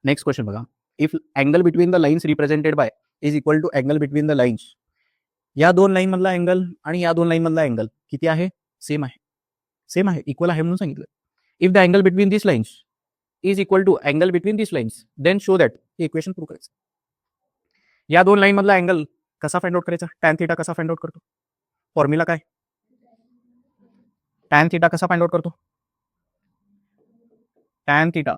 Next question बघा. If angle between the lines represented by is equal to angle between the lines. या दोन line मधला angle आणि या दोन लाईन मधला अँगल किती आहे? सेम आहे. सेम आहे, इक्वल आहे म्हणून सांगितलं. If the angle between this lines is equal to angle between this lines then show that. हे इक्वेशन प्रूव्ह करायचं. या दोन लाईन मधला अँगल कसा फाइंड आउट करायचा? टॅन थीटा कसा फाइंड आउट करतो? फॉर्म्युला काय? टॅन थीटा कसा फाइंड आउट करतो? टॅन थीटा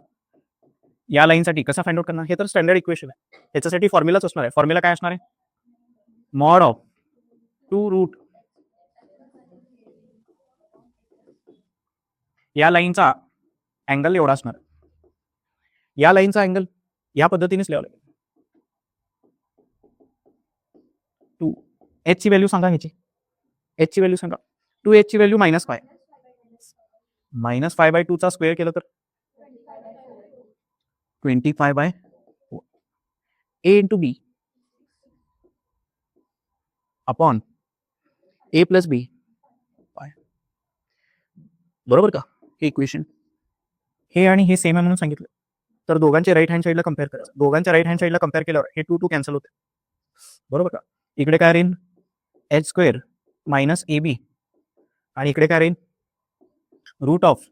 या लाईनसाठी कसा फाइंड आउट करणार? हे तर स्टँडर्ड इक्वेशन आहे. याच्यासाठी फॉर्म्युलाच असणार आहे. फॉर्म्युला काय असणार आहे? मॉड ऑफ 2 रूट या लाईनचा अँगल एवढा असणार. या लाईनचा अँगल या पद्धतीनेच लिहावं लागेल. 2 एच ची व्हॅल्यू सांगा. ह्याची एच ची व्हॅल्यू सांगा. 2h ची व्हॅल्यू -5. -5/2 चा स्क्वेअर केलं तर 25/4. a into B upon a plus B. बरोबर का? हे इक्वेशन हे आणि हे सेम आहे म्हणून सांगितलं. तर दोघांचे राईट हँड साईडला कम्पेअर करायचं. दोघांच्या राईट हँड साईडला कम्पेअर केल्यावर हे 2 कॅन्सल होते. बरोबर का? इकडे काय राहील? H square minus A B आणि इकडे काय राहील? रूट ऑफ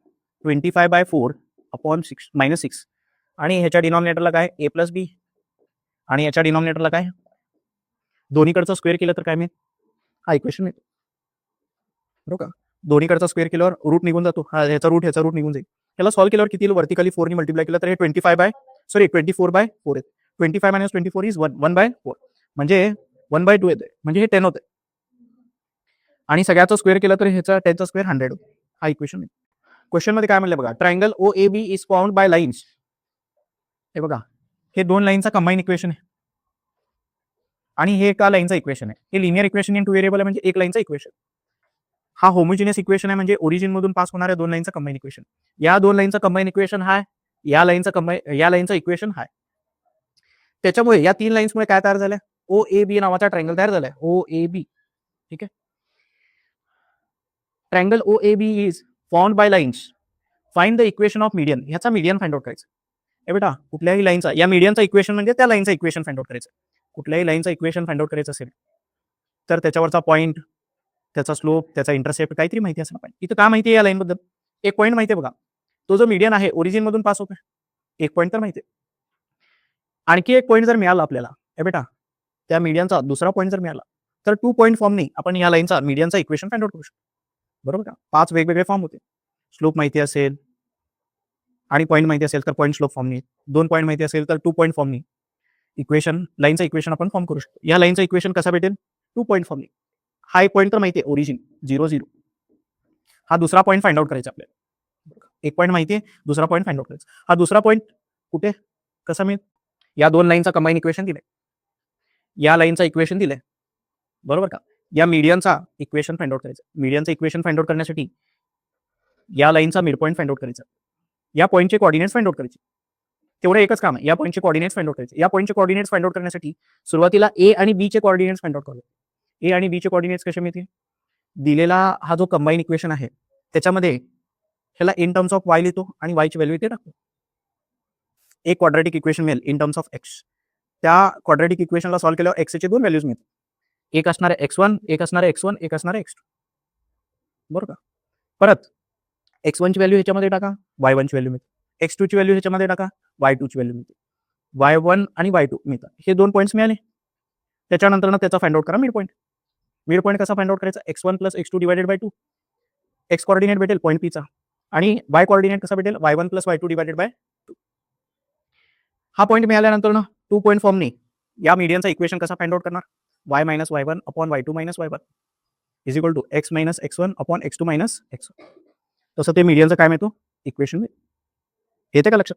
25/4 अपॉन -6 आणि ह्याच्या डिनॉमिनेटरला काय? ए प्लस बी आणि याच्या डिनॉमिनेटरला काय? दोन्हीकडचं स्क्वेअर केलं तर काय मिळेल? हा इक्वेशन मिळतो. बरोबर का? दोन्हीकडचा स्क्वेअर केल्यावर रूट निघून जातो. हा ह्याचा रूट निघून जाईल. याला सॉल्व्ह केल्यावर किती येईल? वर्टिकली 4 ने मल्टिप्लाय केलं तर हे 24/4 येते. 25 - 24 इज 1/4 म्हणजे 1/2 येते. म्हणजे हे 10 होते. आणि सगळ्याचं स्क्वेअर केलं तर ह्याचा 10चा स्क्वेअर 100 होतो. हा इक्वेशन आहे. क्वेश्चन मध्ये काय म्हणलं बघा. Triangle O A B is formed by lines. हे बघा, हे दोन लाईनचा कंबाईन इक्वेशन आहे आणि हे एका लाईनचा इक्वेशन आहे. हे लिनियर इक्वेशन इन 2 व्हेरिएबल आहे म्हणजे एक लाईनचा इक्वेशन. हा होमोजिनियस इक्वेशन आहे म्हणजे ओरिजिन मधून पास होणाऱ्या दोन लाईनचा कंबाईन इक्वेशन. या दोन लाईनचा कंबाईन इक्वेशन हा या लाईनचा इक्वेशन हा. त्याच्यामुळे या तीन लाईन्समुळे काय तयार झालंय? ओ ए बी नावाचा ट्रायंगल तयार झालाय. ओ ए बी. ठीक आहे. Triangle O A B is formed by lines. Find the equation of median. ह्याचा मीडियन फाइंड आउट करायचं. हे बेटा, कुठल्याही लाईनचा या मीडियनचा इक्वेशन म्हणजे त्या लाईनचा इक्वेशन फाइंड आउट करायचं. कुठल्याही लाईनचा इक्वेशन फाइंड आउट करायचं असेल तर त्याच्यावरचा पॉईंट, त्याचा स्लोप, त्याचा इंटरसेप्ट काहीतरी माहिती असणं पाहिजे. इथं काय माहिती आहे या लाईन बद्दल? एक पॉईंट माहिती आहे बघा. तो जो मीडियन आहे ओरिजिन मधून पास होतोय. एक पॉईंट तर माहिती आहे. आणखी एक पॉईंट जर मिळाला आपल्याला, हे बेटा, त्या मीडियनचा दुसरा पॉईंट जर मिळाला तर 2 पॉईंट फॉर्मने आपण या लाईनचा मीडियनचा इक्वेशन फाइंड आउट करू शकतो. बरोबर का? 5 वेगवेगळे फॉर्म होते. स्लोप माहिती असेल आणि पॉईंट माहिती असेल तर पॉईंट स्लोप फॉर्मनी. 2 पॉईंट माहिती असेल तर 2 पॉईंट फॉर्मनी इक्वेशन, लाईनचा इक्वेशन आपण फॉर्म करू शकतो. या लाईनचा इक्वेशन कसा भेटेल? 2 पॉईंट फॉर्मनी. हा एक पॉईंट तर माहिती आहे ओरिजिन 0 0. हा दुसरा पॉईंट फाइंड आउट करायचा आपल्याला. एक पॉईंट माहिती आहे, दुसरा पॉईंट फाइंड आउट करायचा. हा दुसरा पॉईंट कुठे कसा मिळेल? या दोन लाईनचा कंबाईन इक्वेशन दिलंय. या लाईनचा इक्वेशन दिलंय. बरोबर का? या मीडियनचा इक्वेशन फाइंड आउट करायचं. मीडियनचा इक्वेशन फाइंड आउट करण्यासाठी या लाईनचा मिड पॉईंट फाइंड आउट करायचा. या पॉईंटचे कोऑर्डिनेट्स फाइंड आउट करायचे. तेवढं एकच काम आहे. या पॉईंटचे कोऑर्डिनेट्स फाइंड आउट करायचे. या पॉईंटचे कोऑर्डिनेट्स फाइंड आउट करण्यासाठी सुरुवातीला ए आणि बी चे कोऑर्डिनेट्स फाइंड आउट करायचे. ए आणि बी चे कोऑर्डिनेट्स कसे मिळतील? दिलेला हा जो कंबाईन इक्वेशन आहे त्याच्यामध्ये ह्याला इन टर्म्स ऑफ वाय लिहितो आणि वाय ची व्हॅल्यू इथे टाकतो. एक क्वाड्रॅटिक इक्वेशन मिळेल इन टर्म्स ऑफ एक्स. त्या क्वाड्रॅटिक इक्वेशनला सॉल्व्ह केल्यावर एक्स चे दोन व्हॅल्यूज मिळतात. एक असणार आहे x1, एक असणार आहे x1, एक असणार आहे x2. बरोबर का? परत x1 ची व्हॅल्यू ह्याच्यामध्ये टाका, y1 ची व्हॅल्यू मिळते. x2 ची व्हॅल्यू ह्याच्यामध्ये टाका, y2 ची व्हॅल्यू मिळते. y1 आणि y2 मिळतात. हे दोन पॉईंट्स मिळाले. त्याच्यानंतर त्याचा फाइंड आउट करा मिड पॉईंट. मिड पॉईंट कसा फाइंड आउट करायचा? x1 + x2 divided by 2. x coordinate भेटेल पॉईंट पी चा आणि y कोऑर्डिनेट कसा भेटेल? y1 + y2 divided by 2. हा पॉईंट मिळाल्यानंतर 2 पॉईंट फॉर्मने या मीडियनचा इक्वेशन कसा फाइंड आउट करणार? y - y1 upon y2 - y1 is equal to x - x1 upon x2 - x1. तसं ते मीडियनचं काय मिळतो? इक्वेशन येते का लक्षात?